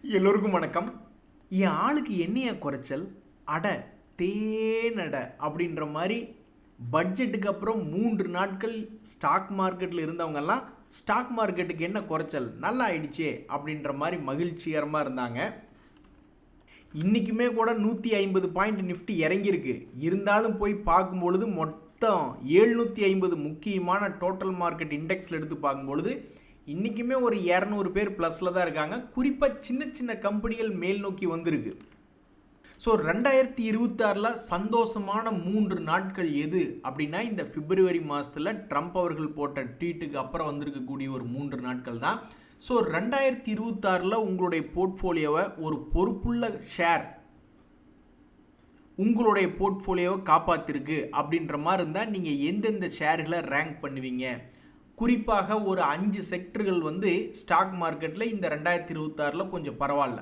எல்லோருக்கும் வணக்கம். என் ஆளுக்கு என்னைய குறைச்சல் அட தேனட அப்படின்ற மாதிரி பட்ஜெட்டுக்கு அப்புறம் 3 நாட்கள் ஸ்டாக் மார்க்கெட்டில் இருந்தவங்கெல்லாம் ஸ்டாக் மார்க்கெட்டுக்கு என்ன குறைச்சல் நல்லா ஆயிடுச்சே அப்படின்ற மாதிரி மகிழ்ச்சிகரமாக இருந்தாங்க. இன்றைக்குமே கூட 150 பாயிண்ட் நிஃப்டி இறங்கியிருக்கு. இருந்தாலும் போய் பார்க்கும்பொழுது மொத்தம் 750 முக்கியமான டோட்டல் மார்க்கெட் இண்டெக்ஸில் எடுத்து பார்க்கும்பொழுது இன்றைக்குமே ஒரு 200 பேர் ப்ளஸில் தான் இருக்காங்க. குறிப்பாக சின்ன சின்ன கம்பெனிகள் மேல் நோக்கி வந்திருக்கு. ஸோ 2026 சந்தோஷமான 3 நாட்கள் எது அப்படின்னா இந்த பிப்ரவரி மாதத்தில் ட்ரம்ப் அவர்கள் போட்ட ட்வீட்டுக்கு அப்புறம் வந்திருக்கக்கூடிய ஒரு 3 நாட்கள் தான். ஸோ 2026 உங்களுடைய போர்ட்ஃபோலியோவை ஒரு பொறுப்புள்ள ஷேர் உங்களுடைய போர்ட்ஃபோலியோவை காப்பாற்றிருக்கு அப்படின்ற மாதிரி இருந்தால் நீங்கள் எந்தெந்த ஷேர்களை ரேங்க் பண்ணுவீங்க? குறிப்பாக ஒரு 5 செக்டர்கள் ஸ்டாக் மார்க்கெட்டில் இந்த 2026 கொஞ்சம் பரவாயில்ல.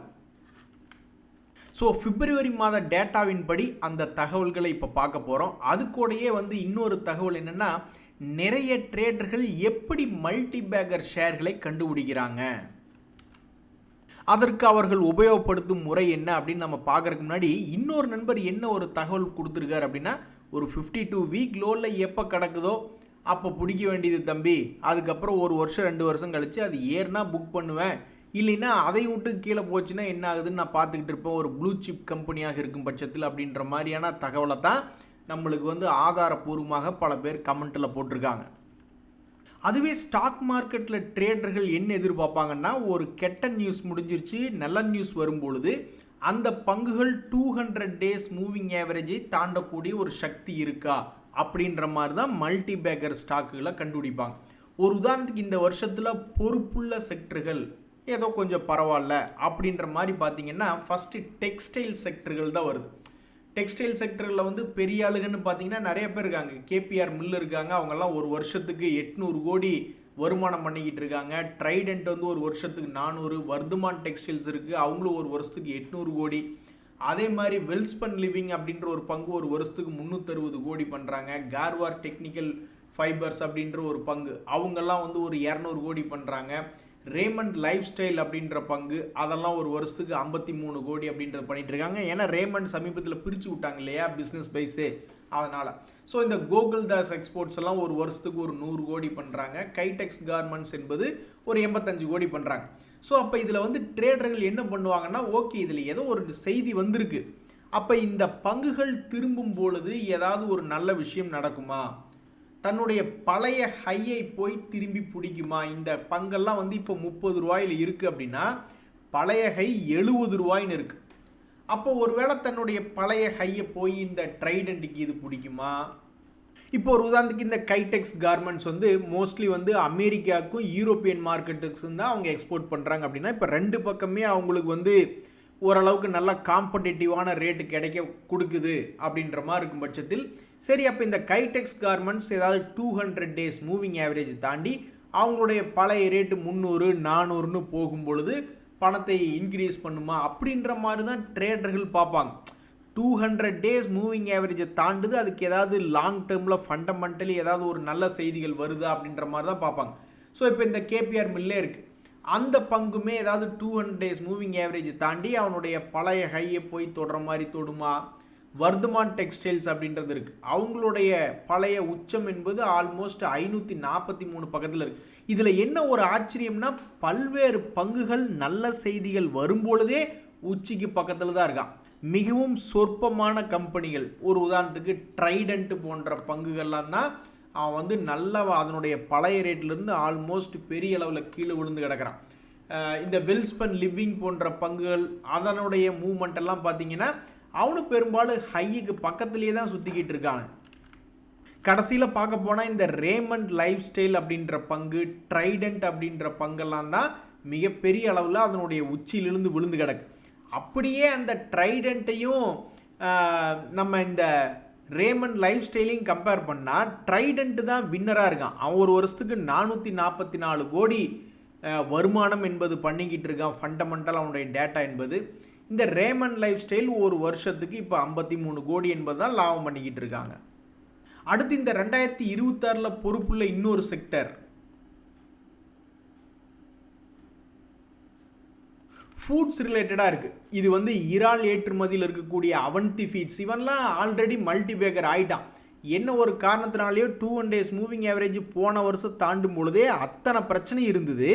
ஸோ பிப்ரவரி மாத டேட்டாவின் படி அந்த தகவல்களை இப்போ பார்க்க போகிறோம். அதுக்கூடையே இன்னொரு தகவல் என்னென்னா, நிறைய ட்ரேடர்கள் எப்படி மல்டி பேக்கர் ஷேர்களை கண்டுபிடிக்கிறாங்க, அதற்கு அவர்கள் உபயோகப்படுத்தும் முறை என்ன அப்படின்னு நம்ம பார்க்கறதுக்கு முன்னாடி இன்னொரு நண்பர் என்ன ஒரு தகவல் கொடுத்துருக்காரு அப்படின்னா, ஒரு 52 வீக் லோவில் எப்போ கிடக்குதோ அப்போ பிடிக்க வேண்டியது தம்பி, அதுக்கப்புறம் 1 வருஷம் 2 வருஷம் கழித்து அது ஏறுனா புக் பண்ணுவேன், இல்லைன்னா அதை விட்டு கீழே போச்சுன்னா என்ன ஆகுதுன்னு நான் பார்த்துக்கிட்டு இருப்பேன் ஒரு ப்ளூ சிப் கம்பெனியாக இருக்கும் பட்சத்தில் அப்படின்ற மாதிரியான தகவலை தான் நம்மளுக்கு ஆதாரப்பூர்வமாக பல பேர் கமெண்ட்டில் போட்டிருக்காங்க. அதுவே ஸ்டாக் மார்க்கெட்டில் ட்ரேடர்கள் என்ன எதிர்பார்ப்பாங்கன்னா, ஒரு கெட்ட நியூஸ் முடிஞ்சிருச்சு நல்ல நியூஸ் வரும்பொழுது அந்த பங்குகள் 200 டேஸ் மூவிங் ஆவரேஜை தாண்டக்கூடிய ஒரு சக்தி இருக்கா அப்படின்ற மாதிரி தான் மல்டி பேக்கர் ஸ்டாக்குகளை கண்டுபிடிப்பாங்க. ஒரு உதாரணத்துக்கு இந்த வருஷத்தில் பொறுப்புள்ள செக்டர்கள் ஏதோ கொஞ்சம் பரவாயில்ல அப்படின்ற மாதிரி பார்த்தீங்கன்னா, ஃபஸ்ட்டு டெக்ஸ்டைல் செக்டர்கள் தான் வருது. டெக்ஸ்டைல் செக்டரில் பெரிய ஆளுகன்னு பார்த்தீங்கன்னா நிறைய பேர் இருக்காங்க. கேபிஆர் மில் இருக்காங்க, அவங்கெல்லாம் ஒரு வருஷத்துக்கு 800 கோடி வருமானம் பண்ணிக்கிட்டு இருக்காங்க. ட்ரைடென்ட் ஒரு வருஷத்துக்கு 400. வர்தமான் டெக்ஸ்டைல்ஸ் இருக்குது, அவங்களும் ஒரு வருஷத்துக்கு 800 கோடி. அதே மாதிரி வெல்ஸ்பன் லிவிங் அப்படின்ற ஒரு பங்கு ஒரு வருஷத்துக்கு 360 கோடி பண்ணுறாங்க. கார்வார் டெக்னிக்கல் ஃபைபர்ஸ் அப்படின்ற ஒரு பங்கு அவங்கெல்லாம் ஒரு 200 கோடி பண்ணுறாங்க. ரேமண்ட் லைஃப் ஸ்டைல் அப்படின்ற பங்கு அதெல்லாம் ஒரு வருஷத்துக்கு 53 கோடி அப்படின்றது பண்ணிட்டு இருக்காங்க. ஏன்னா ரேமண்ட் சமீபத்தில் பிரித்து விட்டாங்க இல்லையா பிஸ்னஸ் பைஸு, அதனால். ஸோ இந்த கோகுல் தாஸ் எக்ஸ்போர்ட்ஸ் எல்லாம் ஒரு வருஷத்துக்கு ஒரு 100 கோடி பண்ணுறாங்க. கைடெக்ஸ் கார்மெண்ட்ஸ் என்பது ஒரு 85 கோடி பண்ணுறாங்க. ஸோ அப்போ இதில் ட்ரேடர்கள் என்ன பண்ணுவாங்கன்னா, ஓகே இதில் ஏதோ ஒரு செய்தி வந்திருக்கு, அப்போ இந்த பங்குகள் திரும்பும் பொழுது ஏதாவது ஒரு நல்ல விஷயம் நடக்குமா, தன்னுடைய பழைய ஹையை போய் திரும்பி பிடிக்குமா? இந்த பங்கெல்லாம் இப்போ 30 ரூபாயில் இருக்குது அப்படின்னா பழைய ஹை 70 ரூபாய்ன்னு இருக்குது. அப்போ ஒருவேளை தன்னுடைய பழைய ஹையை போய் இந்த ட்ரைடென்ட்டுக்கு இது பிடிக்குமா? இப்போ ஒரு உதாரணத்துக்கு இந்த கைடெக்ஸ் கார்மெண்ட்ஸ் மோஸ்ட்லி அமெரிக்காவுக்கும் யூரோப்பியன் மார்க்கெட்டுக்கும் தான் அவங்க எக்ஸ்போர்ட் பண்ணுறாங்க அப்படின்னா, இப்போ 2 பக்கமே அவங்களுக்கு ஓரளவுக்கு நல்லா காம்படிட்டிவான ரேட்டு கிடைக்க கொடுக்குது அப்படின்ற மாதிரி இருக்கும் பட்சத்தில் சரி, அப்போ இந்த கைடெக்ஸ் கார்மெண்ட்ஸ் ஏதாவது 200 டேஸ் மூவிங் ஆவரேஜ் தாண்டி அவங்களுடைய பழைய ரேட்டு 300 400ன்னு போகும் பொழுது பணத்தை இன்க்ரீஸ் பண்ணுமா அப்படின்ற மாதிரி தான் ட்ரேடர்கள் பார்ப்பாங்க. 200 டேஸ் மூவிங் ஆவரேஜை தாண்டுது, அதுக்கு ஏதாவது லாங் டேர்மில் ஃபண்டமெண்டலி ஏதாவது ஒரு நல்ல செய்திகள் வருதா அப்படின்ற மாதிரி தான் பார்ப்பாங்க. ஸோ இப்போ இந்த கேபிஆர் மில்லே இருக்குது, அந்த பங்குமே ஏதாவது 200 டேஸ் மூவிங் ஆவரேஜ் தாண்டி அவனுடைய பழைய ஹையை போய் தொடுற மாதிரி தொடுமா? வர்தமான் டெக்ஸ்டைல்ஸ் அப்படின்றது இருக்குது, அவங்களுடைய பழைய உச்சம் என்பது ஆல்மோஸ்ட் 543 பக்கத்தில் இருக்குது. இதில் என்ன ஒரு ஆச்சரியம்னா, பல்வேறு பங்குகள் நல்ல செய்திகள் வரும்பொழுதே உச்சிக்கு பக்கத்தில் தான் இருக்கான். மிகவும் சொற்பமான கம்பெனிகள், ஒரு உதாரணத்துக்கு ட்ரைடென்ட் போன்ற பங்குகள்லாம் தான் அவன் நல்ல அதனுடைய பழைய ரேட்லேருந்து ஆல்மோஸ்ட் பெரிய அளவில் கீழே விழுந்து கிடக்கிறான். இந்த வெல்ஸ்பன் லிவிங் போன்ற பங்குகள் அதனுடைய மூவ்மெண்ட் எல்லாம் பார்த்தீங்கன்னா அவனு பெரும்பாலும் ஹையுக்கு பக்கத்துலேயே தான் சுற்றிக்கிட்டு இருக்காங்க. கடைசியில் பார்க்க போனால் இந்த ரேமண்ட் லைஃப் ஸ்டைல் அப்படின்ற பங்கு, ட்ரைடென்ட் அப்படின்ற பங்கெல்லாம் தான் மிகப்பெரிய அளவில் அதனுடைய உச்சியிலிருந்து விழுந்து கிடக்கு. அப்படியே அந்த ட்ரைடென்ட்டையும் நம்ம இந்த ரேமண்ட் லைஃப் ஸ்டைலையும் கம்பேர் பண்ணால் ட்ரைடென்ட் தான் வின்னராக இருக்கான். அவன் ஒரு வருஷத்துக்கு 444 கோடி வருமானம் என்பது பண்ணிக்கிட்டு இருக்கான். ஃபண்டமெண்டல் அவனுடைய டேட்டா என்பது. இந்த ரேமண்ட் லைஃப் ஸ்டைல் ஒரு வருஷத்துக்கு இப்போ 53 கோடி என்பது தான் லாபம் பண்ணிக்கிட்டு இருக்காங்க. அடுத்து இந்த 2026 பொறுப்புள்ள இன்னொரு செக்டர் ஃபுட்ஸ் ரிலேட்டடாக இருக்குது. இது வந்து இறால் ஏற்றுமதியில் இருக்கக்கூடிய அவந்தி ஃபீட்ஸ் இவன்லாம் ஆல்ரெடி மல்டிபேக்கர் ஆகிட்டான். என்ன ஒரு காரணத்தினாலேயோ 200 days மூவிங் ஆவரேஜ் போன வருஷம் தாண்டும் பொழுதே அத்தனை பிரச்சனை இருந்தது.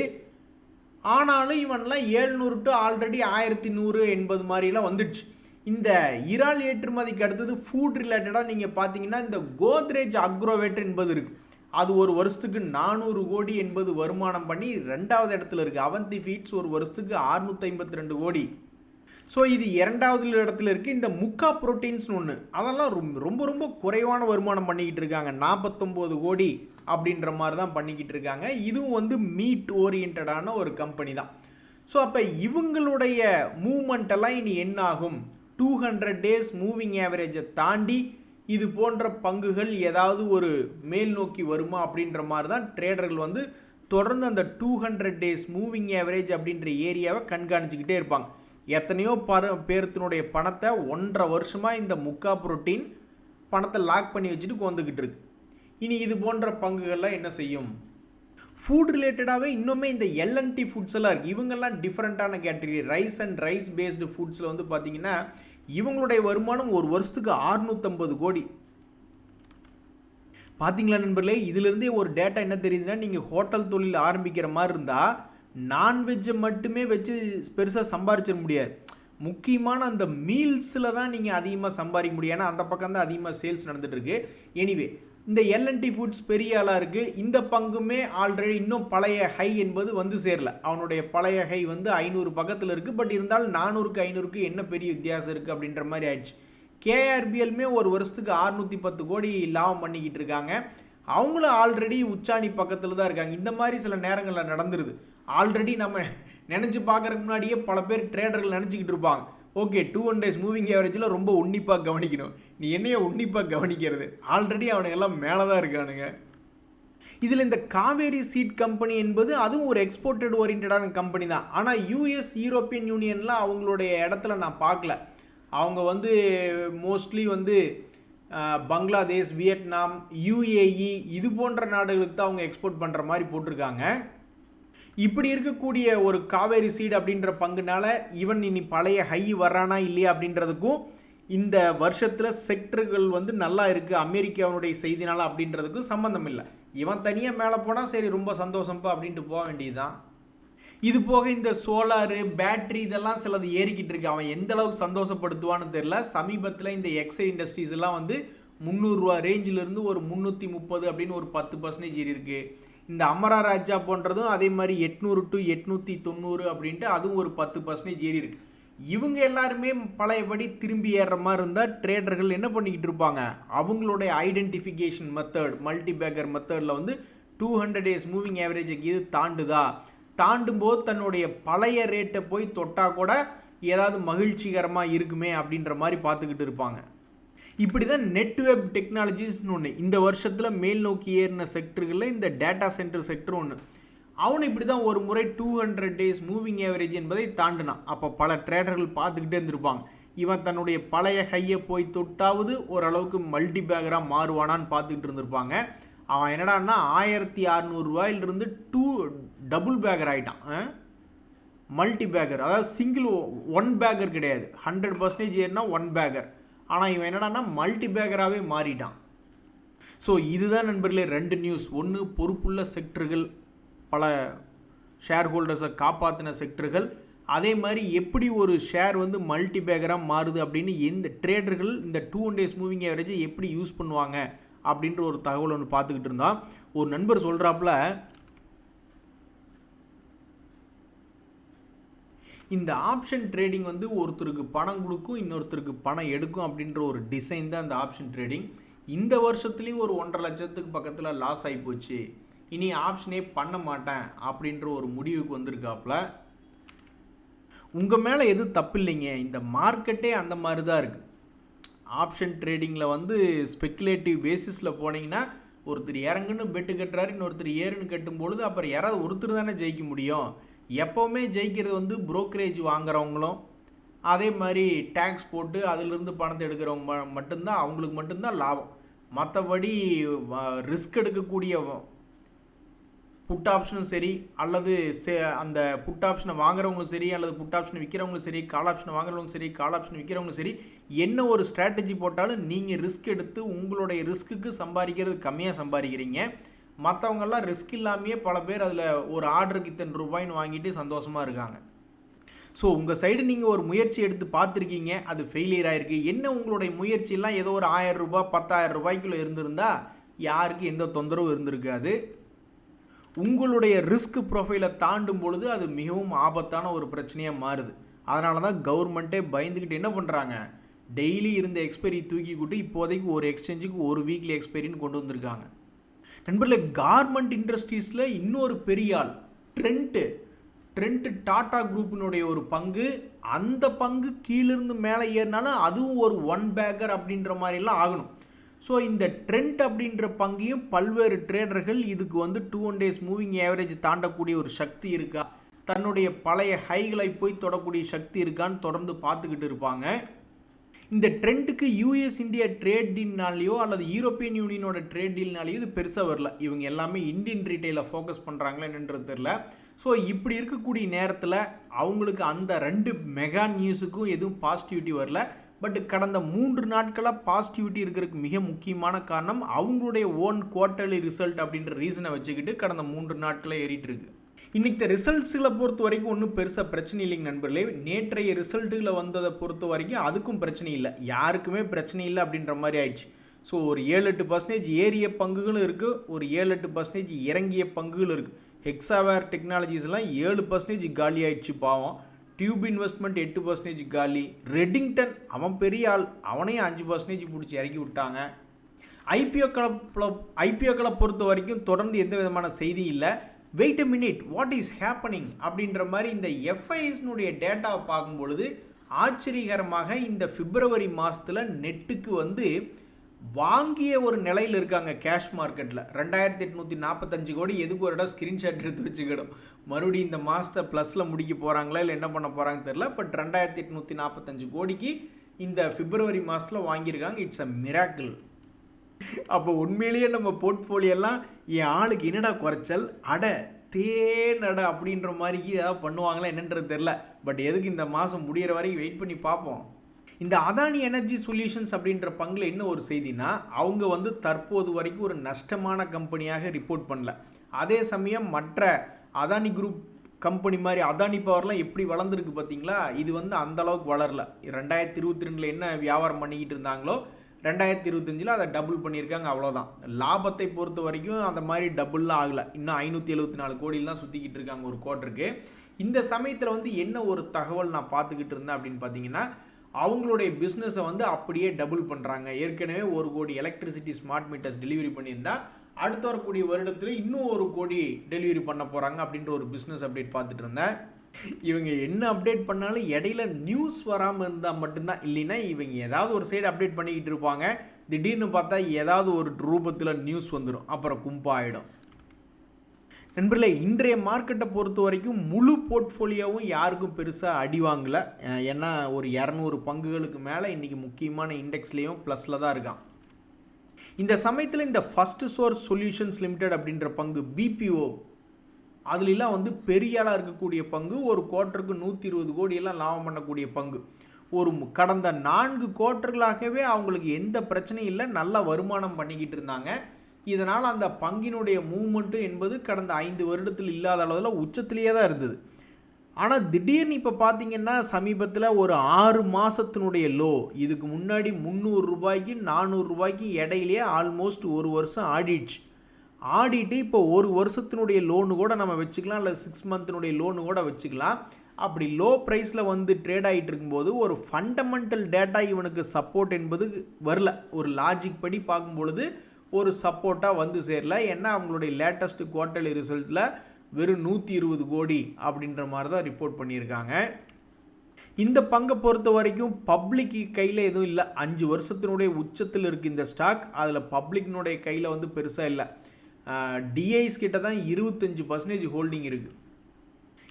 ஆனாலும் இவன்லாம் 700 to ஆல்ரெடி 1180 மாதிரிலாம் வந்துடுச்சு. இந்த இறால் ஏற்றுமதிக்கு அடுத்தது ஃபுட் ரிலேட்டடாக நீங்கள் பார்த்தீங்கன்னா இந்த கோத்ரேஜ் அக்ரோவேட் என்பது இருக்குது. அது ஒரு வருஷத்துக்கு 400 கோடி என்பது வருமானம் பண்ணி 2வது இடத்துல இருக்குது. அவந்தி ஃபீட்ஸ் ஒரு வருஷத்துக்கு 652 கோடி. ஸோ இது 2வது இடத்துல இருக்குது. இந்த முக்கா புரோட்டீன்ஸ்னு ஒன்று, அதெல்லாம் ரொம்ப ரொம்ப குறைவான வருமானம் பண்ணிக்கிட்டு இருக்காங்க. 49 கோடி அப்படின்ற மாதிரி தான் பண்ணிக்கிட்டு இருக்காங்க. இதுவும் வந்து மீட் ஓரியன்டான ஒரு கம்பெனி தான். ஸோ அப்போ இவங்களுடைய மூவ்மெண்ட் எல்லாம் இனி என்ன ஆகும்? 200 days மூவிங் ஆவரேஜை தாண்டி இது போன்ற பங்குகள் ஏதாவது ஒரு மேல் நோக்கி வருமா அப்படின்ற மாதிரி தான் ட்ரேடர்கள் வந்து தொடர்ந்து அந்த 200 days மூவிங் ஆவரேஜ் அப்படின்ற ஏரியாவை கண்காணிச்சுக்கிட்டே இருப்பாங்க. எத்தனையோ பேர்த்தினுடைய பணத்தை 1.5 வருஷமாக இந்த முக்கா புரோட்டீன் பணத்தை லாக் பண்ணி வச்சுட்டு வந்துக்கிட்டு இருக்கு. இனி இது போன்ற பங்குகள்லாம் என்ன செய்யும்? ஃபுட் ரிலேட்டடாகவே இன்னுமே இந்த எல்என்டி ஃபுட்ஸ் எல்லாம் இருக்குது. இவங்கெல்லாம் டிஃப்ரெண்ட்டான category. Rice and rice based ஃபுட்ஸில் வந்து பார்த்தீங்கன்னா இவங்களுடைய வருமானம் ஒரு வருஷத்துக்கு 650 கோடி. பார்த்தீங்களா நண்பர்களே? இதிலிருந்தே ஒரு டேட்டா என்ன தெரியுதுன்னா, நீங்கள் ஹோட்டல் தொழில் ஆரம்பிக்கிற மாதிரி இருந்தால் நான்வெஜ்ஜை மட்டுமே வச்சு பெருசாக சம்பாதிச்சிட முடியாது. முக்கியமான அந்த மீல்ஸில் தான் நீங்கள் அதிகமாக சம்பாதிக்க முடியும். ஏன்னா அந்த பக்கம் தான் அதிகமாக சேல்ஸ் நடந்துகிட்டு இருக்கு. எனிவே இந்த எல்என்டி ஃபுட்ஸ் பெரிய ஆளாக இருக்குது. இந்த பங்குமே ஆல்ரெடி இன்னும் பழைய ஹை என்பது வந்து சேரல. அவனுடைய பழைய ஹை வந்து 500 பக்கத்தில் இருக்குது. பட் இருந்தாலும் 400க்கு 500க்கு என்ன பெரிய வித்தியாசம் இருக்குது அப்படின்ற மாதிரி ஆயிடுச்சு. கேஆர்பிஎல்மே ஒரு வருஷத்துக்கு 610 கோடி லாபம் பண்ணிக்கிட்டு இருக்காங்க. அவங்களும் ஆல்ரெடி உச்சாணி பக்கத்தில் தான் இருக்காங்க. இந்த மாதிரி சில நேரங்களில் நடந்துருது. ஆல்ரெடி நம்ம நினச்சி பார்க்குறதுக்கு முன்னாடியே பல பேர் ட்ரேடர்கள் நினச்சிக்கிட்டு இருப்பாங்க, ஓகே 200 days மூவிங் ஆவரேஜில் ரொம்ப உன்னிப்பாக கவனிக்கணும். நீ என்னைய உன்னிப்பாக கவனிக்கிறது? ஆல்ரெடி அவனுங்க எல்லாம் மேலே தான் இருக்கானுங்க. இதில் இந்த காவேரி சீட் கம்பெனி என்பது அதுவும் ஒரு எக்ஸ்போர்ட்டட் ஓரியன்டான கம்பெனி தான். ஆனால் யூஎஸ் யூரோப்பியன் யூனியன்லாம் அவங்களுடைய இடத்துல நான் பார்க்கல. அவங்க வந்து மோஸ்ட்லி வந்து பங்களாதேஷ், வியட்நாம், யுஏஇ இது போன்ற நாடுகளுக்கு தான் அவங்க எக்ஸ்போர்ட் பண்ணுற மாதிரி போட்டிருக்காங்க. இப்படி இருக்கக்கூடிய ஒரு காவேரி சீட் அப்படின்ற பங்குனால இவன் இனி பழைய ஹை வர்றானா இல்லையா அப்படின்றதுக்கும் இந்த வருஷத்தில் செக்டர்கள் வந்து நல்லா இருக்குது அமெரிக்காவுடைய செய்தினால அப்படின்றதுக்கும் சம்மந்தம் இல்லை. இவன் தனியாக மேலே போனால் சரி ரொம்ப சந்தோஷம்ப்பா அப்படின்ட்டு போக வேண்டியதுதான். இது போக இந்த சோலாரு பேட்ரி இதெல்லாம் சிலது ஏறிக்கிட்டு இருக்கு. அவன் எந்த அளவுக்கு சந்தோஷப்படுத்துவான்னு தெரியல. சமீபத்தில் இந்த எக்ஸைட் இண்டஸ்ட்ரீஸ் எல்லாம் வந்து 300 ரூபா ரேஞ்சிலிருந்து ஒரு 330 அப்படின்னு ஒரு 10% ஏறி இருக்கு. இந்த அமரா ராஜா போன்றதும் அதே மாதிரி 800 to 890 அப்படின்ட்டு அதுவும் ஒரு 10% ஏறி இருக்கு. இவங்க எல்லாருமே பழையபடி திரும்பி ஏறுற மாதிரி இருந்தால் ட்ரேடர்கள் என்ன பண்ணிக்கிட்டு இருப்பாங்க? அவங்களுடைய ஐடென்டிஃபிகேஷன் மெத்தட் மல்டிபேக்கர் மெத்தடில் வந்து 200 days மூவிங் ஆவரேஜுக்கு இது தாண்டும் போது தன்னுடைய பழைய ரேட்டை போய் தொட்டால் கூட ஏதாவது மகிழ்ச்சிகரமாக இருக்குமே அப்படின்ற மாதிரி பார்த்துக்கிட்டு இருப்பாங்க. இப்படி தான் நெட்வெப் டெக்னாலஜிஸ்னு ஒன்று இந்த வருஷத்தில் மேல் நோக்கி ஏறின செக்டர்களில் இந்த டேட்டா சென்டர் செக்டர் ஒன்று. அவனு இப்படி தான் ஒரு முறை 200 days மூவிங் ஆவரேஜ் என்பதை தாண்டினான். அப்போ பல ட்ரேடர்கள் பார்த்துக்கிட்டே இருந்திருப்பாங்க, இவன் தன்னுடைய பழைய ஹையை போய் தொட்டாவது ஓரளவுக்கு மல்டிபேக்கராக மாறுவானான்னு பார்த்துக்கிட்டு இருந்திருப்பாங்க. அவன் என்னடான்னா 1600 ரூபாயிலிருந்து டபுள் பேக்கர் ஆகிட்டான். மல்டி பேக்கர், அதாவது சிங்கிள் ஒன் பேக்கர் கிடையாது. 100% ஏறினா ஒன் பேக்கர். ஆனால் இவன் என்னடான்னா மல்டி பேக்கராகவே மாறிட்டான். ஸோ இதுதான் நண்பர்களே 2 நியூஸ். ஒன்று பொறுப்புள்ள செக்டர்கள், பல ஷேர் ஹோல்டர்ஸை காப்பாற்றின செக்டர்கள். அதே மாதிரி எப்படி ஒரு ஷேர் வந்து மல்டி பேக்கராக மாறுது அப்படின்னு எந்த ட்ரேடர்கள் இந்த 200 days மூவிங் ஆவரேஜை எப்படி யூஸ் பண்ணுவாங்க அப்படின்ற ஒரு தகவல் ஒன்று பார்த்துக்கிட்டு இருந்தான். ஒரு நண்பர் சொல்கிறாப்புல, இந்த ஆப்ஷன் ட்ரேடிங் வந்து ஒருத்தருக்கு பணம் கொடுக்கும் இன்னொருத்தருக்கு பணம் எடுக்கும் அப்படின்ற ஒரு டிசைன் தான் இந்த ஆப்ஷன் ட்ரேடிங். இந்த வருஷத்துலேயும் ஒரு 1.5 லட்சத்துக்கு பக்கத்தில் லாஸ் ஆகி போச்சு. இனி ஆப்ஷனே பண்ண மாட்டேன் அப்படின்ற ஒரு முடிவுக்கு வந்திருக்காப்புல. உங்கள் மேலே எதுவும் தப்பு இல்லைங்க, இந்த மார்க்கெட்டே அந்த மாதிரி தான் இருக்குது. ஆப்ஷன் ட்ரேடிங்கில் வந்து ஸ்பெக்குலேட்டிவ் பேசிஸில் போனீங்கன்னா ஒருத்தர் இறங்குன்னு பெட்டு கட்டுறாரு, இன்னொருத்தர் ஏறுன்னு கட்டும் பொழுது அப்புறம் யாராவது ஒருத்தர் தானே ஜெயிக்க முடியும். எப்போவுமே ஜெயிக்கிறது வந்து புரோக்கரேஜ் வாங்குறவங்களும் அதே மாதிரி டேக்ஸ் போட்டு அதிலிருந்து பணத்தை எடுக்கிறவங்க மட்டும்தான், அவங்களுக்கு மட்டும்தான் லாபம். மற்றபடி ரிஸ்க் எடுக்கக்கூடிய புட் ஆப்ஷனும் சரி அல்லது அந்த புட் ஆப்ஷனை வாங்குறவங்களும் சரி அல்லது புட் ஆப்ஷனை விற்கிறவங்களும் சரி, கால் ஆப்ஷனை வாங்குறவங்களும் சரி, கால் ஆப்ஷனை விற்கிறவங்களும் சரி, என்ன ஒரு ஸ்ட்ராட்டஜி போட்டாலும் நீங்கள் ரிஸ்க் எடுத்து உங்களுடைய ரிஸ்க்குக்கு சம்பாதிக்கிறது கம்மியாக சம்பாதிக்கிறீங்க. மற்றவங்கெல்லாம் ரிஸ்க் இல்லாமையே பல பேர் அதில் ஒரு ஆர்டருக்கு இத்தனை ரூபாய்னு வாங்கிட்டு சந்தோஷமாக இருக்காங்க. ஸோ உங்கள் சைடு நீங்கள் ஒரு முயற்சி எடுத்து பார்த்துருக்கீங்க, அது ஃபெயிலியர் ஆகிருக்கு. என்ன உங்களுடைய முயற்சியெல்லாம் ஏதோ ஒரு 1000 ரூபாய் 10,000 ரூபாய்க்குள்ளே இருந்திருந்தா யாருக்கு எந்த தொந்தரவும் இருந்திருக்காது. உங்களுடைய ரிஸ்க் ப்ரொஃபைலை தாண்டும் பொழுது அது மிகவும் ஆபத்தான ஒரு பிரச்சனையாக மாறுது. அதனால தான் கவர்மெண்ட்டே பயந்துக்கிட்டு என்ன பண்ணுறாங்க, டெய்லி இருந்த எக்ஸ்பைரி தூக்கி கூட்டு இப்போதைக்கு ஒரு எக்ஸ்சேஞ்சுக்கு ஒரு வீக்லி எக்ஸ்பைரின்னு கொண்டு வந்திருக்காங்க. நண்பர்களே, கார்மெண்ட் இண்டஸ்ட்ரீஸில் இன்னொரு பெரிய ஆள் ட்ரெண்ட் டாடா குரூப்பினுடைய ஒரு பங்கு. அந்த பங்கு கீழிருந்து மேலே ஏறினாலும் அதுவும் ஒரு ஒன் பேக்கர் அப்படின்ற மாதிரிலாம் ஆகணும். ஸோ இந்த ட்ரெண்ட் அப்படின்ற பங்கையும் பல்வேறு ட்ரேடர்கள் இதுக்கு 21 days மூவிங் ஆவரேஜ் தாண்டக்கூடிய ஒரு சக்தி இருக்கா, தன்னுடைய பழைய ஹைகளை போய் தொடக்கூடிய சக்தி இருக்கான்னு தொடர்ந்து பார்த்துக்கிட்டு இருப்பாங்க. இந்த ட்ரெண்டுக்கு யூஎஸ் இந்தியா ட்ரேட் டீல்னாலேயோ அல்லது யூரோப்பியன் யூனியனோட ட்ரேட் டீல்னாலேயோ இது பெருசாக வரல. இவங்க எல்லாமே இந்தியன் ரீட்டைலில் ஃபோக்கஸ் பண்ணுறாங்களா என்னன்றது தெரியல. ஸோ இப்படி இருக்கக்கூடிய நேரத்தில் அவங்களுக்கு அந்த 2 மெகா நியூஸுக்கும் எதுவும் பாசிட்டிவிட்டி வரல. பட் கடந்த 3 நாட்களாக பாசிட்டிவிட்டி இருக்கிறதுக்கு மிக முக்கியமான காரணம் அவங்களுடைய ஓன் குவார்ட்டர்லி ரிசல்ட் அப்படின்ற ரீசனை வச்சுக்கிட்டு கடந்த 3 நாட்களில் ஏறிட்டு இருக்கு. இன்னைக்கு ரிசல்ட்ஸுகளை பொறுத்த வரைக்கும் ஒன்றும் பெருசாக பிரச்சனை இல்லைங்க நண்பர்களே. நேற்றைய ரிசல்ட்டுகளை வந்ததை பொறுத்த வரைக்கும் அதுக்கும் பிரச்சனை இல்லை, யாருக்குமே பிரச்சனை இல்லை அப்படின்ற மாதிரி ஆயிடுச்சு. ஸோ ஒரு 7-8% ஏறிய பங்குகளும் இருக்குது, ஒரு 7-8% இறங்கிய பங்குகள் இருக்குது. ஹெக்ஸாவேர் டெக்னாலஜிஸ்லாம் 7% காலி ஆயிடுச்சு பாவம். டியூப் இன்வெஸ்ட்மெண்ட் 8% காலி. ரெட்டிங்டன் அவன் பெரிய ஆள், அவனையும் 5% பிடிச்சி இறக்கி விட்டாங்க. ஐபிஓக்களை பொறுத்த வரைக்கும் தொடர்ந்து எந்த விதமான செய்தி இல்லை. Wait a minute, what is happening அப்படின்ற மாதிரி இந்த எஃப்ஐஎஸ்னுடைய டேட்டாவை பார்க்கும் பொழுது ஆச்சரியகரமாக இந்த பிப்ரவரி மாதத்தில் நெட்டுக்கு வாங்கிய ஒரு நிலையில் இருக்காங்க. கேஷ் மார்க்கெட்டில் 2845 கோடி. எதுக்கு ஒரு இடம் ஸ்க்ரீன்ஷாட் எடுத்து வச்சுக்கிடும். மறுபடியும் இந்த மாதத்தை ப்ளஸில் முடிக்க போகிறாங்களா இல்லை என்ன பண்ண போகிறாங்கன்னு தெரியல. பட் 2845 கோடிக்கு இந்த பிப்ரவரி மாதத்தில் வாங்கியிருக்காங்க. It's a miracle. அப்போ உண்மையிலேயே நம்ம போர்ட்ஃபோலியோலாம் என் ஆளுக்கு என்னடா குறைச்சல், தேனடா அப்படின்ற மாதிரி ஏதாவது பண்ணுவாங்களா என்னன்றது தெரில. பட் எதுக்கு இந்த மாதம் முடிகிற வரைக்கும் வெயிட் பண்ணி பார்ப்போம். இந்த அதானி எனர்ஜி சொல்யூஷன்ஸ் அப்படின்ற பங்கில் என்ன ஒரு செய்தினா, அவங்க தற்போது வரைக்கும் ஒரு நஷ்டமான கம்பெனியாக ரிப்போர்ட் பண்ணல. அதே சமயம் மற்ற அதானி குரூப் கம்பெனி மாதிரி அதானி பவர்லாம் எப்படி வளர்ந்துருக்கு பார்த்தீங்களா, இது அந்த அளவுக்கு வளரல. 2022 என்ன வியாபாரம் பண்ணிக்கிட்டு இருந்தாங்களோ 2025 அதை டபுள் பண்ணியிருக்காங்க, அவ்வளோதான். லாபத்தை பொறுத்த வரைக்கும் அந்த மாதிரி டபுள்லாம் ஆகலை. இன்னும் 574 கோடியில் தான் சுற்றிக்கிட்டு இருக்காங்க ஒரு குவார்ட்டருக்கு. இந்த சமயத்தில் என்ன ஒரு தகவல் நான் பார்த்துக்கிட்டு இருந்தேன் அப்படின்னு பார்த்தீங்கன்னா, அவங்களுடைய பிஸ்னஸை அப்படியே டபுள் பண்ணுறாங்க. ஏற்கனவே 1 கோடி எலக்ட்ரிசிட்டி ஸ்மார்ட் மீட்டர்ஸ் டெலிவரி பண்ணியிருந்தா அடுத்த வரக்கூடிய வருடத்தில் இன்னும் 1 கோடி டெலிவரி பண்ண போகிறாங்க அப்படின்ற ஒரு பிஸ்னஸ் அப்டேட் பார்த்துட்டு இருந்தேன். இவங்க என்ன அப்டேட் பண்ணாலும் இடையில நியூஸ் வராமல் இருந்தால் மட்டும்தான், இல்லைன்னா இவங்க ஏதாவது ஒரு சைடு அப்டேட் பண்ணிக்கிட்டு இருப்பாங்க. திடீர்னு பார்த்தா ஏதாவது ஒரு ரூபத்தில் நியூஸ் வந்துடும், அப்புறம் கும்பாயிடும். நண்பர்களே, இன்றைய மார்க்கெட்டை பொறுத்த வரைக்கும் முழு போர்ட்ஃபோலியோவும் யாருக்கும் பெருசாக அடி வாங்கலை. ஏன்னா ஒரு 200 பங்குகளுக்கு மேலே இன்றைக்கி முக்கியமான இண்டெக்ஸ்லேயும் ப்ளஸில் தான் இருக்கான். இந்த சமயத்தில் இந்த ஃபர்ஸ்ட் சோர்ஸ் சொல்யூஷன்ஸ் லிமிடெட் அப்படின்ற பங்கு பிபிஓ அதுலாம் பெரிய ஆளாக இருக்கக்கூடிய பங்கு. ஒரு குவார்ட்டருக்கு 120 கோடியெல்லாம் லாபம் பண்ணக்கூடிய பங்கு. ஒரு கடந்த 4 குவார்ட்டர்களாகவே அவங்களுக்கு எந்த பிரச்சனையும் இல்லை, நல்ல வருமானம் பண்ணிக்கிட்டு இருந்தாங்க. இதனால் அந்த பங்கினுடைய மூவ்மெண்ட்டு என்பது கடந்த 5 வருடத்தில் இல்லாத அளவில் உச்சத்திலேயே தான் இருந்தது. ஆனால் திடீர்னு இப்போ பார்த்தீங்கன்னா சமீபத்தில் ஒரு 6 மாதத்தினுடைய லோ, இதுக்கு முன்னாடி 300 ரூபாய்க்கு 400 ரூபாய்க்கு இடையிலேயே ஆல்மோஸ்ட் ஒரு வருஷம் ஆடிட்டு இப்போ ஒரு வருஷத்தினுடைய லோனு கூட நம்ம வச்சுக்கலாம், இல்லை 6 மந்த்தினுடைய லோனு கூட வச்சுக்கலாம். அப்படி லோ ப்ரைஸில் ட்ரேட் ஆகிட்டு இருக்கும்போது ஒரு ஃபண்டமெண்டல் டேட்டா இவனுக்கு சப்போர்ட் என்பது வரல. ஒரு லாஜிக் படி பார்க்கும் பொழுது ஒரு சப்போர்ட்டாக சேரல. ஏன்னா அவங்களுடைய லேட்டஸ்ட் குவார்ட்டர்லி ரிசல்ட்டில் வெறும் 120 கோடி அப்படின்ற மாதிரி தான் ரிப்போர்ட் பண்ணியிருக்காங்க. இந்த பங்கை பொறுத்த வரைக்கும் பப்ளிக் கையில் எதுவும் இல்லை. 5 வருஷத்தினுடைய உச்சத்தில் இருக்குது இந்த ஸ்டாக். அதில் பப்ளிக்னுடைய கையில் பெருசாக இல்லை. டிஐஸ் கிட்ட தான் 25% ஹோல்டிங் இருக்குது.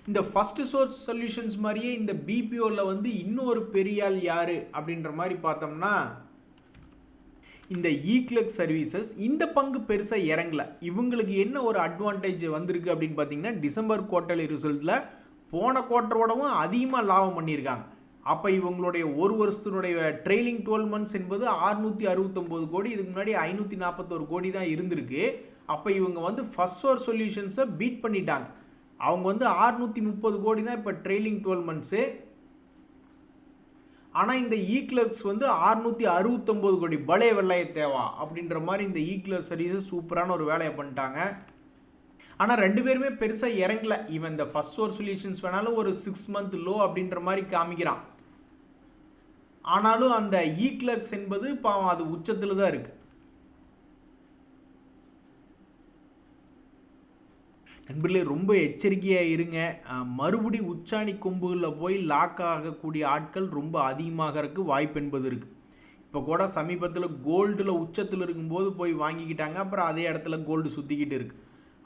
இந்த ஃபர்ஸ்ட் சோர்ஸ் சொல்யூஷன்ஸ் மாதிரியே இந்த பிபிஓவில் இன்னொரு பெரிய ஆள் யார் அப்படின்ற மாதிரி பார்த்தோம்னா, இந்த ஈக்லெக்ஸ் சர்வீசஸ் இந்த பங்கு பெருசாக இறங்கல. இவங்களுக்கு என்ன ஒரு அட்வான்டேஜ் வந்திருக்கு அப்படின்னு பார்த்தீங்கன்னா, டிசம்பர் குவார்ட்டர்லி ரிசல்ட்டில் போன குவார்ட்டரோடவும் அதிகமாக லாபம் பண்ணியிருக்காங்க. அப்போ இவங்களுடைய ஒரு வருஷத்தினுடைய ட்ரெயிலிங் 12 மந்த்ஸ் என்பது 669 கோடி, இதுக்கு முன்னாடி 541 கோடி தான் இருந்திருக்கு. அப்போ இவங்க வந்து ஃபர்ஸ்ட்வேர் சொல்யூஷன்ஸை பீட் பண்ணிட்டாங்க. அவங்க வந்து 630 கோடி தான் இப்போ ட்ரெயிலிங் 12 மந்த்ஸு. ஆனால் இந்த ஈக்லெக்ஸ் வந்து 669 கோடி, பலே வெள்ளைய தேவா அப்படின்ற மாதிரி இந்த ஈக்லெக்ஸ் சர்வீஸஸ் சூப்பரான ஒரு வேலையை பண்ணிட்டாங்க. ஆனால் ரெண்டு பேருமே பெருசாக இறங்கல. இவன் இந்த ஃபர்ஸ்ட்வேர் சொல்யூஷன்ஸ் வேணாலும் ஒரு 6 மந்த் லோ அப்படின்ற மாதிரி காமிக்கிறான். ஆனாலும் அந்த ஈக்லெக்ஸ் என்பது பாவம் அது உச்சத்தில் தான் இருக்குது. நண்பர்களே, ரொம்ப எச்சரிக்கையாக இருங்க. மறுபடி உச்சாணி கொம்புகளில் போய் லாக் ஆகக்கூடிய ஆட்கள் ரொம்ப அதிகமாக இருக்க வாய்ப்பு என்பது இருக்குது. இப்போ கூட சமீபத்தில் கோல்டில் உச்சத்தில் இருக்கும்போது போய் வாங்கிக்கிட்டாங்க, அப்புறம் அதே இடத்துல கோல்டு சுற்றிக்கிட்டு இருக்குது.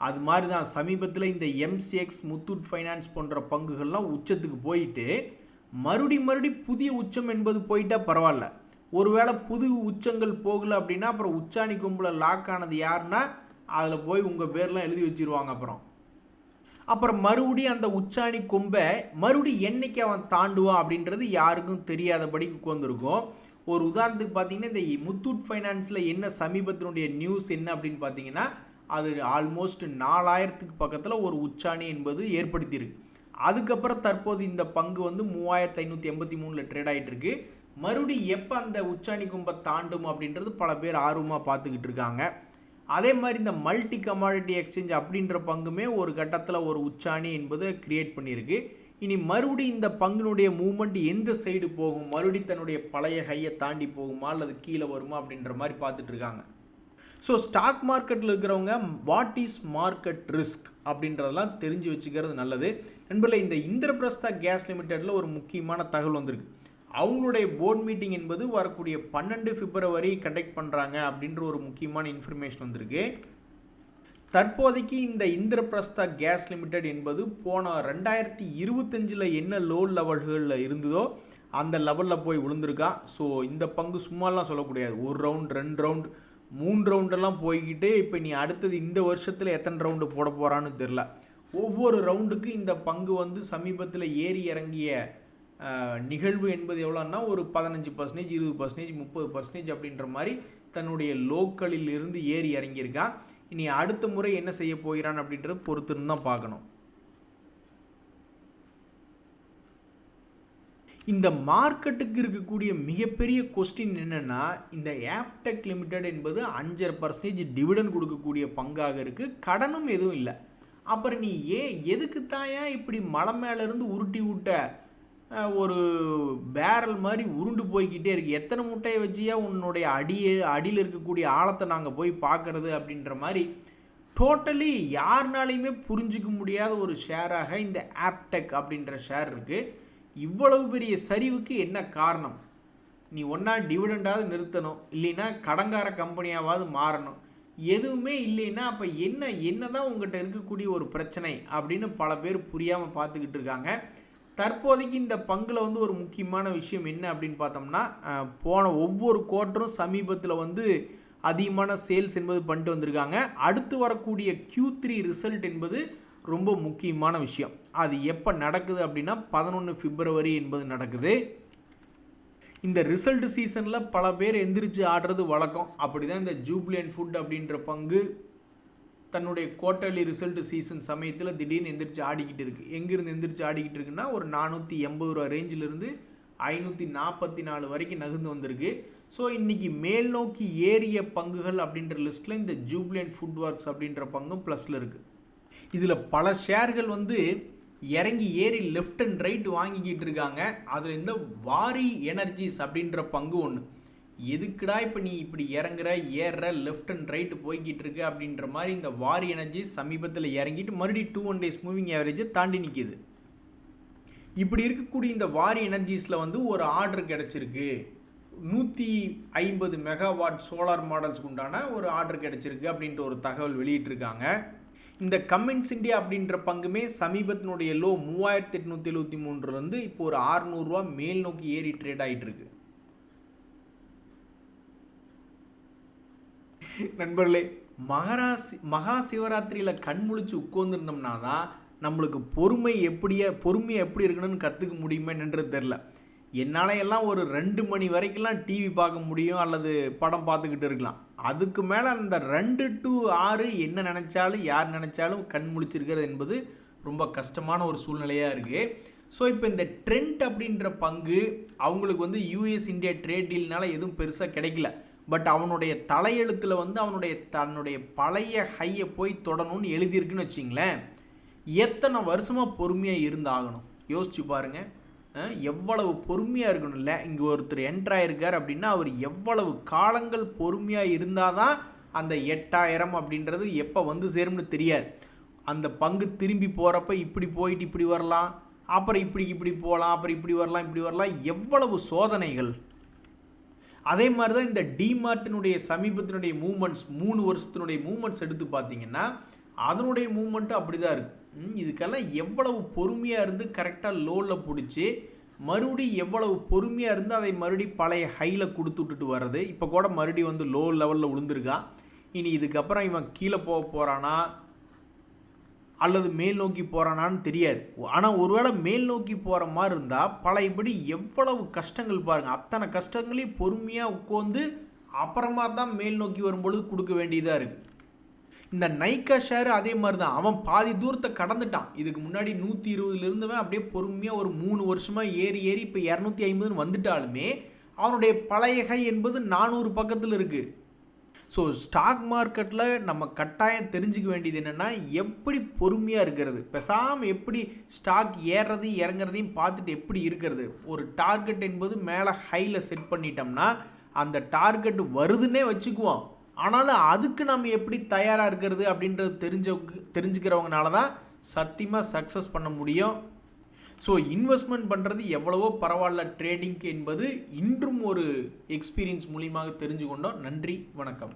அது மாதிரி தான் சமீபத்தில் இந்த எம்சிஎக்ஸ், முத்தூட் ஃபைனான்ஸ் போன்ற பங்குகள்லாம் உச்சத்துக்கு போயிட்டு மறுபடி புதிய உச்சம் என்பது போயிட்டால் பரவாயில்ல. ஒருவேளை புது உச்சங்கள் போகலை அப்படின்னா அப்புறம் உச்சாணி கொம்பில் லாக் ஆனது யாருன்னா அதில் போய் உங்கள் பேர்லாம் எழுதி வச்சிருவாங்க. அப்புறம் மறுபடியும் அந்த உச்சாணி கொம்பை மறுபடியும் என்னைக்கு அவன் தாண்டுவான் அப்படின்றது யாருக்கும் தெரியாதபடிக்கு உட்காந்துருக்கும். ஒரு உதாரணத்துக்கு பார்த்தீங்கன்னா, இந்த முத்தூட் ஃபைனான்ஸில் என்ன சமீபத்தினுடைய நியூஸ் என்ன அப்படின்னு பார்த்தீங்கன்னா, அது ஆல்மோஸ்ட் 4000க்கு பக்கத்தில் ஒரு உச்சாணி என்பது ஏற்படுத்தியிருக்கு. அதுக்கப்புறம் தற்போது இந்த பங்கு வந்து 3583 ட்ரேட் ஆகிட்டு இருக்கு. மறுபடியும் எப்போ அந்த உச்சாணி கொம்பை தாண்டும் அப்படின்றது பல பேர் ஆர்வமாக பார்த்துக்கிட்டு இருக்காங்க. அதே மாதிரி இந்த மல்டி கமாடிட்டி எக்ஸ்சேஞ்ச் அப்படின்ற பங்குமே ஒரு கட்டத்தில் ஒரு உச்சாணி என்பதை கிரியேட் பண்ணியிருக்கு. இனி மறுபடியும் இந்த பங்குனுடைய மூவ்மெண்ட் எந்த சைடு போகும், மறுபடியும் தன்னுடைய பழைய ஹையை தாண்டி போகுமா அல்லது கீழே வருமா அப்படின்ற மாதிரி பார்த்துட்டு இருக்காங்க. ஸோ ஸ்டாக் மார்க்கெட்டில் இருக்கிறவங்க வாட் இஸ் மார்க்கெட் ரிஸ்க் அப்படின்றதெல்லாம் தெரிஞ்சு வச்சுக்கிறது நல்லது. நண்பர்களே, இந்த இந்திரபிரஸ்தா கேஸ் லிமிடெடில் ஒரு முக்கியமான தகவல் வந்திருக்கு. அவங்களுடைய போர்ட் மீட்டிங் என்பது வரக்கூடிய 12 பிப்ரவரி கண்டக்ட் பண்ணுறாங்க அப்படின்ற ஒரு முக்கியமான இன்ஃபர்மேஷன் வந்திருக்கு. தற்போதைக்கு இந்த இந்திரபிரஸ்தா கேஸ் லிமிடெட் என்பது போன 2025 என்ன லோ லெவல்களில் இருந்ததோ அந்த லெவலில் போய் விழுந்திருக்கா. ஸோ இந்த பங்கு சும்மாலாம் சொல்லக்கூடாது. 1 ரவுண்ட், 2 ரவுண்ட், 3 ரவுண்டெல்லாம் போய்கிட்டு இப்போ நீ அடுத்தது இந்த வருஷத்தில் எத்தனை ரவுண்டு போட போகிறான்னு தெரில. ஒவ்வொரு ரவுண்டுக்கு இந்த பங்கு வந்து சமீபத்தில் ஏறி இறங்கிய நிகழ்வு என்பது எவ்வளோன்னா ஒரு 15%, 20%, 30% அப்படின்ற மாதிரி தன்னுடைய லோக்கலில் இருந்து ஏறி இறங்கியிருக்கான். இனி அடுத்த முறை என்ன செய்ய போகிறான் அப்படின்றது பொறுத்திருந்து தான் பார்க்கணும். இந்த மார்க்கெட்டுக்கு இருக்கக்கூடிய மிகப்பெரிய கொஸ்டின் என்னென்னா, இந்த ஆப்டெக் லிமிடெட் என்பது 5.5% டிவிடெண்ட் கொடுக்கக்கூடிய பங்காக இருக்குது. கடனும் எதுவும் இல்லை. அப்புறம் நீ எதுக்கு தாயா இப்படி மலை மேலேருந்து உருட்டி விட்ட ஒரு பேரல் மாதிரி உருண்டு போய்கிட்டே இருக்குது, எத்தனை முட்டையை வச்சியா உன்னுடைய அடியில் இருக்கக்கூடிய ஆழத்தை நாங்கள் போய் பார்க்குறது அப்படின்ற மாதிரி டோட்டலி யாருனாலையுமே புரிஞ்சிக்க முடியாத ஒரு ஷேராக இந்த ஆப்டெக் அப்படின்ற ஷேர் இருக்குது. இவ்வளவு பெரிய சரிவுக்கு என்ன காரணம்? நீ ஒன்றா டிவிடெண்டாவது நிறுத்தணும், இல்லைன்னா கடங்கார கம்பெனியாவது மாறணும். எதுவுமே இல்லைன்னா அப்போ என்ன தான் உங்கள்கிட்ட இருக்கக்கூடிய ஒரு பிரச்சனை அப்படின்னு பல பேர் புரியாமல் பார்த்துக்கிட்டு இருக்காங்க. தற்போதைக்கு இந்த பங்கில் வந்து ஒரு முக்கியமான விஷயம் என்ன அப்படின்னு பார்த்தோம்னா, போன ஒவ்வொரு குவார்ட்டரும் சமீபத்தில் வந்து அதிகமான சேல்ஸ் என்பது பண்ணிட்டு வந்திருக்காங்க. அடுத்து வரக்கூடிய Q3 ரிசல்ட் என்பது ரொம்ப முக்கியமான விஷயம். அது எப்போ நடக்குது அப்படின்னா 11 பிப்ரவரி என்பது நடக்குது. இந்த ரிசல்ட் சீசனில் பல பேர் எந்திரிச்சு ஆடுறது வழக்கம். அப்படி தான் இந்த ஜூப்ளியன்ட் ஃபுட் அப்படின்ற பங்கு தன்னுடைய குவார்ட்டர்லி ரிசல்ட் சீசன் சமயத்தில் திடீர்னு எந்திரிச்சு ஆடிக்கிட்டு இருக்குது. எங்கேருந்து எந்திரிச்சு ஆடிக்கிட்டு இருக்குன்னா ஒரு 480 ரூபா ரேஞ்சிலிருந்து 544 வரைக்கும் நகர்ந்து வந்திருக்கு. ஸோ இன்றைக்கி மேல் நோக்கி ஏறிய பங்குகள் அப்படின்ற லிஸ்ட்டில் இந்த ஜூப்ளியன்ட் ஃபுட் ஒர்க்ஸ் அப்படின்ற பங்கும் ப்ளஸில் இருக்குது. இதில் பல ஷேர்கள் வந்து இறங்கி ஏறி லெஃப்ட் அண்ட் ரைட் வாங்கிக்கிட்டு இருக்காங்க. அதில் இந்த வாரி எனர்ஜிஸ் அப்படின்ற பங்கு ஒன்று. எதுக்குடா இப்போ நீ இப்படி ஏறுற லெஃப்ட் அண்ட் ரைட்டு போய்கிட்டு இருக்கு அப்படின்ற மாதிரி இந்த வாரி எனர்ஜிஸ் சமீபத்தில் இறங்கிட்டு மறுபடியும் 2 days மூவிங் ஆவரேஜை தாண்டி நிற்கிது. இப்படி இருக்கக்கூடிய இந்த வாரி எனர்ஜிஸில் வந்து ஒரு ஆர்டர் கிடச்சிருக்கு. 150 மெகாவாட் சோலார் மாடல்ஸ்க்கு உண்டான ஒரு ஆர்டர் கிடச்சிருக்கு அப்படின்ற ஒரு தகவல் வெளியிட்டிருக்காங்க. இந்த கம்மின்ஸ் இந்தியா அப்படின்ற பங்குமே சமீபத்தினுடைய லோ 3873 இப்போ ஒரு 600 ரூபா மேல் நோக்கி ஏறி ட்ரேட் ஆகிட்டு இருக்கு. நண்பர்களே, மகா சிவராத்திரியில் கண் முழிச்சு உட்கார்ந்துருந்தோம்னா தான் நம்மளுக்கு பொறுமையாக எப்படி இருக்கணும்னு கற்றுக்க முடியுமேன்றது தெரில. என்னால் எல்லாம் ஒரு 2 மணி வரைக்கும்லாம் டிவி பார்க்க முடியும் அல்லது படம் பார்த்துக்கிட்டு இருக்கலாம். அதுக்கு மேலே அந்த 2 to 6 என்ன நினச்சாலும் யார் நினச்சாலும் கண் முழிச்சிருக்கிறது என்பது ரொம்ப கஷ்டமான ஒரு சூழ்நிலையாக இருக்குது. ஸோ இப்போ இந்த ட்ரெண்ட் அப்படின்ற பங்கு அவங்களுக்கு வந்து யூஎஸ் இந்தியா ட்ரேட் டீல்னால எதுவும் பெருசாக கிடைக்கல. பட் அவனுடைய தலையெழுத்தில் வந்து தன்னுடைய பழைய ஹையை போய் தொடணும்னு எழுதியிருக்குன்னு வச்சிங்களேன். எத்தனை வருஷமாக பொறுமையாக இருந்தாகணும் யோசிச்சு பாருங்கள். எவ்வளவு பொறுமையாக இருக்கணும்ல. இங்கே ஒருத்தர் என்ட்ராயிருக்கார் அப்படின்னா அவர் எவ்வளவு காலங்கள் பொறுமையாக இருந்தால் தான் அந்த 8000 அப்படின்றது எப்போ வந்து சேரும்னு தெரியாது. அந்த பங்கு திரும்பி போகிறப்ப இப்படி போயிட்டு இப்படி வரலாம், அப்புறம் இப்படி போகலாம், அப்புறம் இப்படி வரலாம். எவ்வளவு சோதனைகள். அதே மாதிரி தான் இந்த டிமார்ட்டினுடைய சமீபத்தினுடைய மூமெண்ட்ஸ் 3 வருஷத்தினுடைய மூமெண்ட்ஸ் எடுத்து பார்த்தீங்கன்னா அதனுடைய மூமெண்ட்டும் அப்படி தான் இருக்கும். இதுக்கெல்லாம் எவ்வளவு பொறுமையாக இருந்து கரெக்டாக லோவில் பிடிச்சி மறுபடியும் எவ்வளவு பொறுமையாக இருந்து அதை மறுபடியும் பழைய ஹையில் கொடுத்து விட்டுட்டு வர்றது. இப்போ கூட மறுபடியும் வந்து லோ லெவலில் விழுந்திருக்கான். இனி இதுக்கப்புறம் இவன் கீழே போக போகிறானா அல்லது மேல் நோக்கி போகிறானான்னு தெரியாது. ஆனால் ஒருவேளை மேல் நோக்கி போகிற மாதிரி இருந்தால் பழையபடி எவ்வளவு கஷ்டங்கள் பாருங்கள். அத்தனை கஷ்டங்களையும் பொறுமையாக உட்காந்து அப்புறமா தான் மேல் நோக்கி வரும்பொழுது கொடுக்க வேண்டியதாக இருக்குது. இந்த நைக்கா ஷேர் அதே மாதிரி தான். அவன் பாதி தூரத்தை கடந்துட்டான். இதுக்கு முன்னாடி 120 இருந்தவன் அப்படியே பொறுமையாக ஒரு 3 வருஷமாக ஏறி இப்போ 250 வந்துட்டாலுமே அவனுடைய பழைய ஹை என்பது 400 பக்கத்தில் இருக்குது. ஸோ ஸ்டாக் மார்க்கெட்டில் நம்ம கட்டாயம் தெரிஞ்சுக்க வேண்டியது என்னென்னா எப்படி பொறுமையாக இருக்கிறது. பேசாமல் எப்படி ஸ்டாக் ஏறுறதையும் இறங்குறதையும் பார்த்துட்டு எப்படி இருக்கிறது. ஒரு டார்கெட் என்பது மேலே ஹையில் செட் பண்ணிட்டோம்னா அந்த டார்கெட் வருதுன்னே வச்சுக்குவோம். ஆனாலும் அதுக்கு நம்ம எப்படி தயாராக இருக்கிறது அப்படின்றது தெரிஞ்சுக்கிறவங்கனால தான் சத்தியமாக சக்ஸஸ் பண்ண முடியும். ஸோ இன்வெஸ்ட்மெண்ட் பண்ணுறது எவ்வளவோ பரவாயில்ல ட்ரேடிங்க்கு என்பது இன்றும் ஒரு எக்ஸ்பீரியன்ஸ் மூலியமாக தெரிஞ்சு கொண்டோம். நன்றி, வணக்கம்.